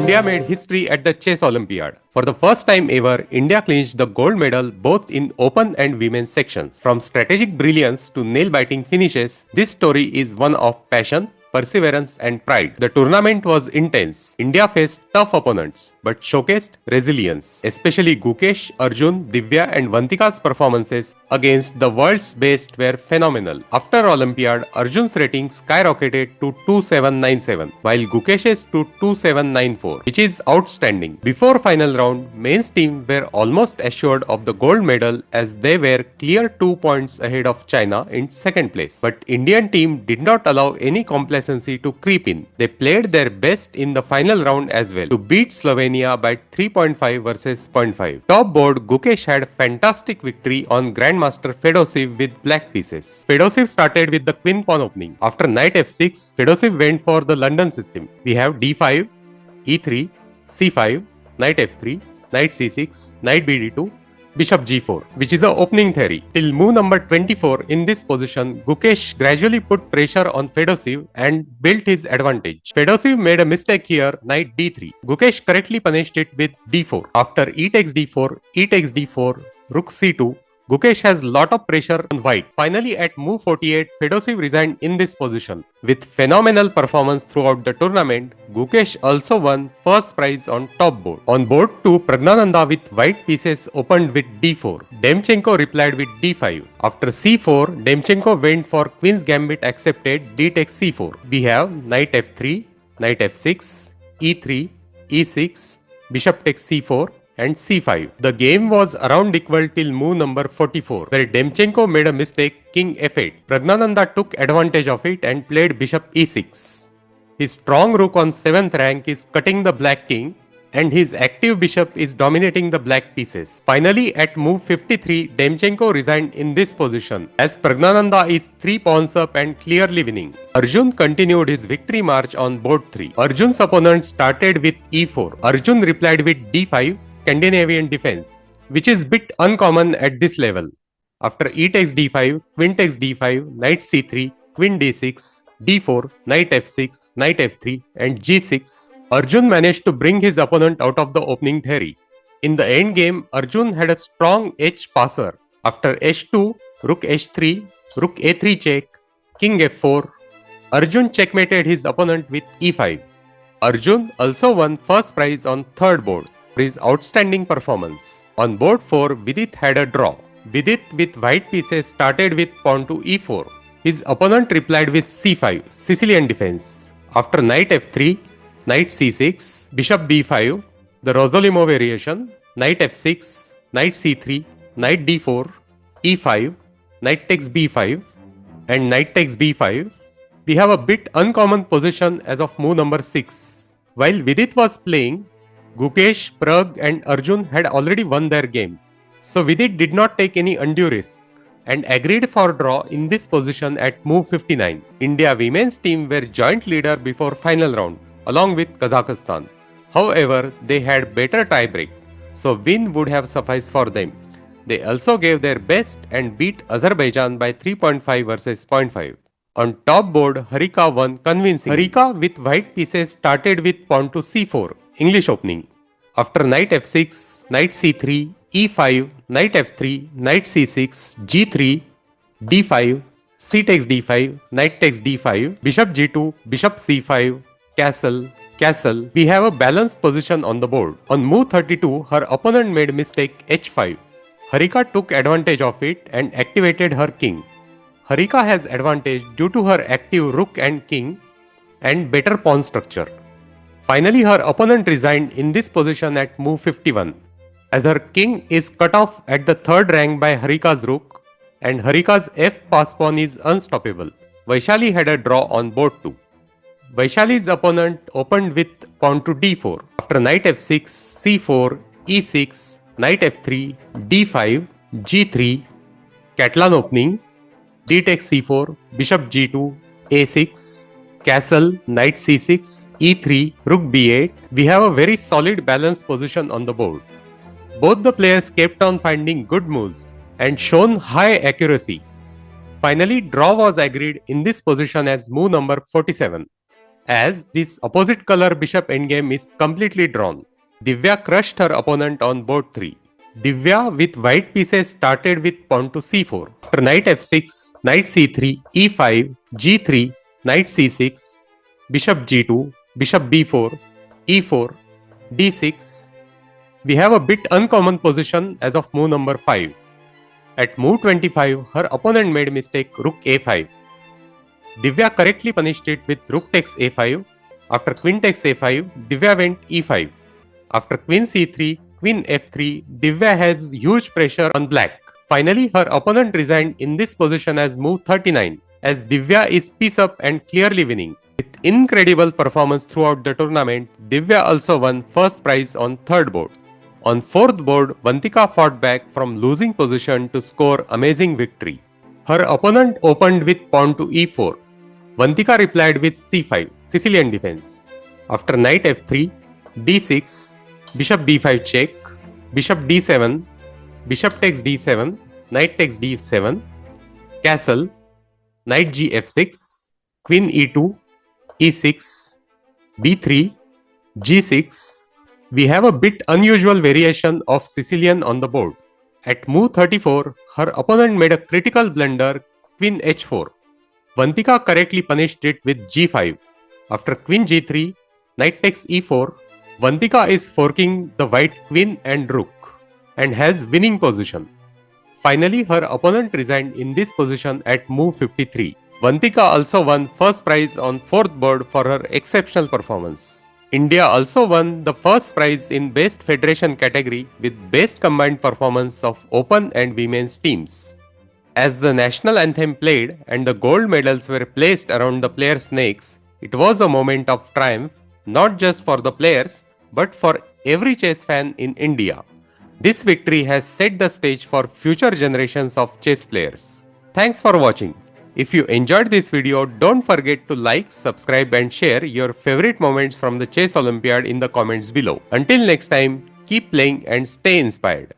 India made history at the Chess Olympiad. For the first time ever, India clinched the gold medal both in open and women's sections. From strategic brilliance to nail-biting finishes, this story is one of passion, perseverance and pride. The tournament was intense. India faced tough opponents but showcased resilience. Especially Gukesh, Arjun, Divya and Vantika's performances against the world's best were phenomenal. After Olympiad, Arjun's rating skyrocketed to 2797 while Gukesh's to 2794, which is outstanding. Before final round, men's team were almost assured of the gold medal as they were clear 2 points ahead of China in second place. But Indian team did not allow any complacency to creep in. They played their best in the final round as well to beat Slovenia by 3.5 versus 0.5. Top board, Gukesh had fantastic victory on Grandmaster Fedosiv with black pieces. Fedosiv started with the queen pawn opening. After knight f6, Fedosiv went for the London system. We have d5, e3, c5, knight f3, knight c6, knight bd2, bishop g4, which is the opening theory. Till move number 24 in this position, Gukesh gradually put pressure on Fedosiv and built his advantage. Fedosiv made a mistake here, knight d3. Gukesh correctly punished it with d4. After e takes d4, e takes d4, rook c2, Gukesh has lot of pressure on white. Finally at move 48, Fedosiv resigned in this position. With phenomenal performance throughout the tournament, Gukesh also won first prize on top board. On board 2, Pragnananda with white pieces opened with d4. Demchenko replied with d5. After c4, Demchenko went for queen's gambit accepted, d takes c4. We have knight f3, knight f6, e3, e6, bishop takes c4, and c5. The game was around equal till move number 44, where Demchenko made a mistake, king f8. Pragnananda took advantage of it and played bishop e6. His strong rook on 7th rank is cutting the black king, and his active bishop is dominating the black pieces. Finally, at move 53, Demchenko resigned in this position, as Pragnananda is 3 pawns up and clearly winning. Arjun continued his victory march on board 3. Arjun's opponent started with e4. Arjun replied with d5, Scandinavian defense, which is bit uncommon at this level. After e takes d5, queen takes d5, knight c3, queen d6, d4, knight f6, knight f3 and g6, Arjun managed to bring his opponent out of the opening theory. In the endgame, Arjun had a strong h passer. After h2, rook h3, rook a3 check, king f4, Arjun checkmated his opponent with e5. Arjun also won first prize on third board for his outstanding performance. On board 4, Vidit had a draw. Vidit with white pieces started with pawn to e4. His opponent replied with c5, Sicilian defense. After knight f3, knight c6, bishop b5, the Rosolimo variation, knight f6, knight c3, knight d4, e5, knight takes b5 and knight takes b5, we have a bit uncommon position as of move number 6. While Vidit was playing, Gukesh, Prag and Arjun had already won their games. So Vidit did not take any undue risk and agreed for draw in this position at move 59. India women's team were joint leader before final round, along with Kazakhstan. However, they had better tiebreak, so win would have sufficed for them. They also gave their best and beat Azerbaijan by 3.5 versus 0.5. On top board, Harika won convincingly. Harika with white pieces started with pawn to c4, English opening. After knight f6, knight c3, e5, knight f3, knight c6, g3, d5, c takes d5, knight takes d5, bishop g2, bishop c5, castle, we have a balanced position on the board. On move 32, her opponent made mistake h5. Harika took advantage of it and activated her king. Harika has advantage due to her active rook and king and better pawn structure. Finally, her opponent resigned in this position at move 51, as her king is cut off at the third rank by Harika's rook and Harika's f pass pawn is unstoppable. Vaishali had a draw on board 2. Vaishali's opponent opened with pawn to d4. After knight f6, c4, e6, knight f3, d5, g3, Catalan opening, d takes c4, bishop g2, a6, castle, knight c6, e3, rook b8. We have a very solid balanced position on the board. Both the players kept on finding good moves and shown high accuracy. Finally, draw was agreed in this position as move number 47. as this opposite color bishop endgame is completely drawn. Divya crushed her opponent on board 3. Divya with white pieces started with pawn to c4. After knight f6, knight c3, e5, g3, knight c6, bishop g2, bishop b4, e4, d6. We have a bit uncommon position as of move number 5. At move 25, her opponent made mistake rook a5. Divya correctly punished it with rook takes a5. After queen takes a5, Divya went e5. After queen c3, queen f3, Divya has huge pressure on black. Finally, her opponent resigned in this position as move 39, as Divya is piece up and clearly winning. With incredible performance throughout the tournament, Divya also won first prize on third board. On fourth board, Vantika fought back from losing position to score amazing victory. Her opponent opened with pawn to e4. Vantika replied with c5, Sicilian defense. After knight f3, d6, bishop b5 check, bishop d7, bishop takes d7, knight takes d7, castle, knight gf6, queen e2, e6, b3, g6. We have a bit unusual variation of Sicilian on the board. At move 34, her opponent made a critical blunder, queen h4. Vantika correctly punished it with g5. After queen g3, knight takes e4, Vantika is forking the white queen and rook and has winning position. Finally, her opponent resigned in this position at move 53. Vantika also won first prize on fourth board for her exceptional performance. India also won the first prize in Best Federation category with Best Combined Performance of Open and Women's teams. As the national anthem played and the gold medals were placed around the players' necks, it was a moment of triumph not just for the players but for every chess fan in India. This victory has set the stage for future generations of chess players. Thanks for watching. If you enjoyed this video, don't forget to like, subscribe and share your favorite moments from the Chess Olympiad in the comments below. Until next time, keep playing and stay inspired.